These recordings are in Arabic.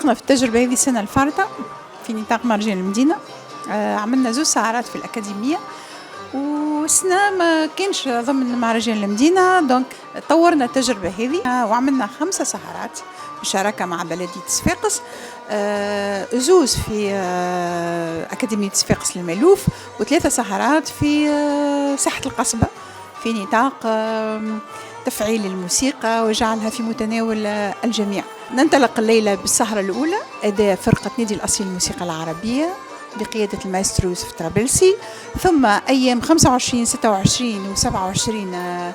انطلقنا في التجربة هذه السنة الفارطة في نطاق مهرجان المدينة. عملنا 2 سهرات في الأكاديمية، والسنة ما كانش ضمن مهرجان المدينة، دونك طورنا التجربة هذه وعملنا 5 سهرات بشراكة مع بلدية صفاقس، 2 في أكاديمية صفاقس للمألوف، و3 سهرات في ساحة القصبة في نطاق تفعيل الموسيقى وجعلها في متناول الجميع. ننطلق الليلة بالسهرة الأولى أداء فرقة نادي الأصيل للموسيقى العربية بقيادة المايسترو يوسف طرابلسي، ثم أيام 25 26 و 27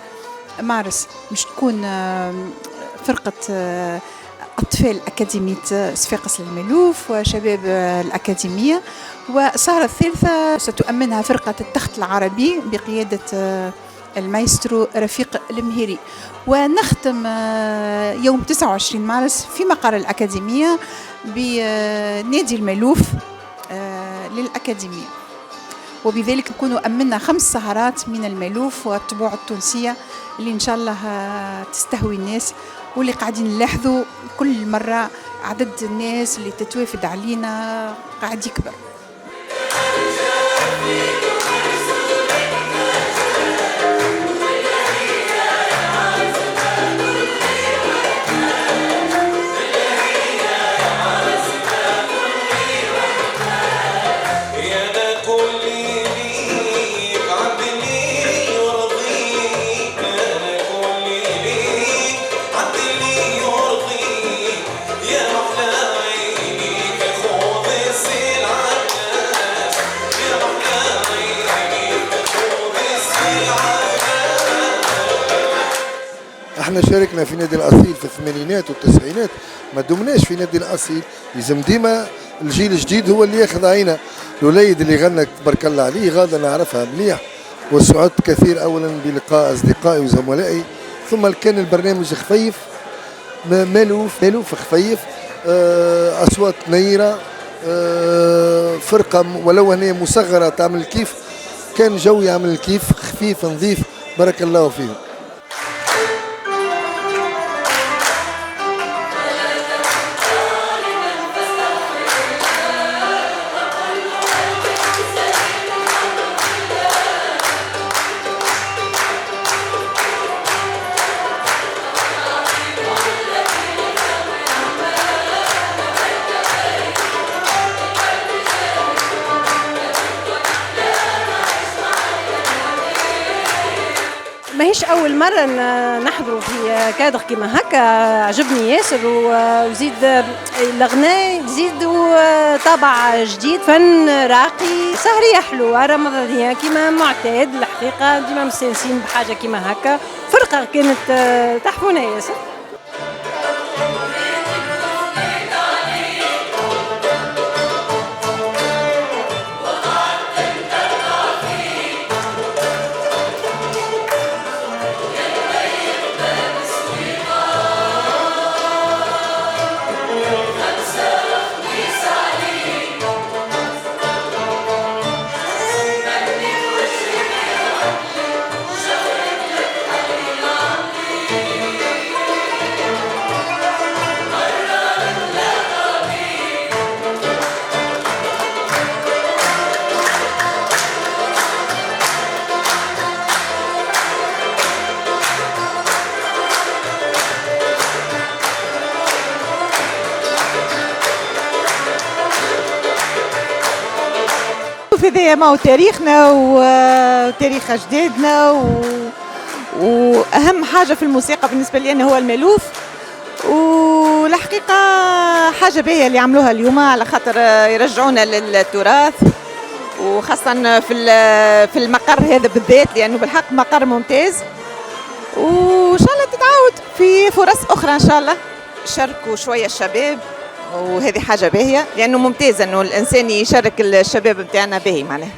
مارس مش تكون فرقة أطفال أكاديمية صفاقس للمألوف وشباب الأكاديمية، والسهرة الثالثة ستؤمنها فرقة التخت العربي بقيادة المايسترو رفيق المهيري. ونختم يوم 29 مارس في مقر الأكاديمية بنادي المألوف للأكاديمية، وبذلك نكون أمنا 5 سهرات من المألوف والطبوع التونسية اللي إن شاء الله تستهوي الناس، واللي قاعدين نلاحظوا كل مرة عدد الناس اللي تتوافد علينا قاعد يكبر. احنا شاركنا في نادي الأصيل في الثمانينات والتسعينات، ما دمناش في نادي الأصيل. لازم ديما الجيل الجديد هو اللي ياخذ عينه. الوليد اللي غنى تبارك الله عليه غاده نعرفها مليح، وسعدت كثير اولا بلقاء اصدقائي وزملائي. ثم كان البرنامج خفيف مالوف خفيف، اصوات نيره، فرقه ولو هي مصغره تعمل كيف، كان جو يعمل كيف خفيف نظيف، بارك الله فيهم. ماهيش أول مرة نحضروا في كادر كيما هكا، عجبني ياسر، وزيد الأغنية يزيد طابع جديد، فن راقي، سهرية حلوة رمضانية كيما معتاد. الحقيقة ديما مستانسين بحاجة كيما هكا، فرقة كانت تحفونا ياسر. هذايا ما هو تاريخنا وتاريخ أجدادنا، وأهم حاجة في الموسيقى بالنسبة لي أنا هو المألوف، والحقيقة حاجة باهية اللي عملوها اليوم على خاطر يرجعونا للتراث، وخاصة في المقر هذا بالذات لأنه بالحق مقر ممتاز، وإن شاء الله تتعاود في فرص أخرى إن شاء الله. شاركوا شوية الشباب وهذه حاجة باهية، لأنه ممتاز أنه الإنسان يشارك الشباب متاعنا باهي معناها.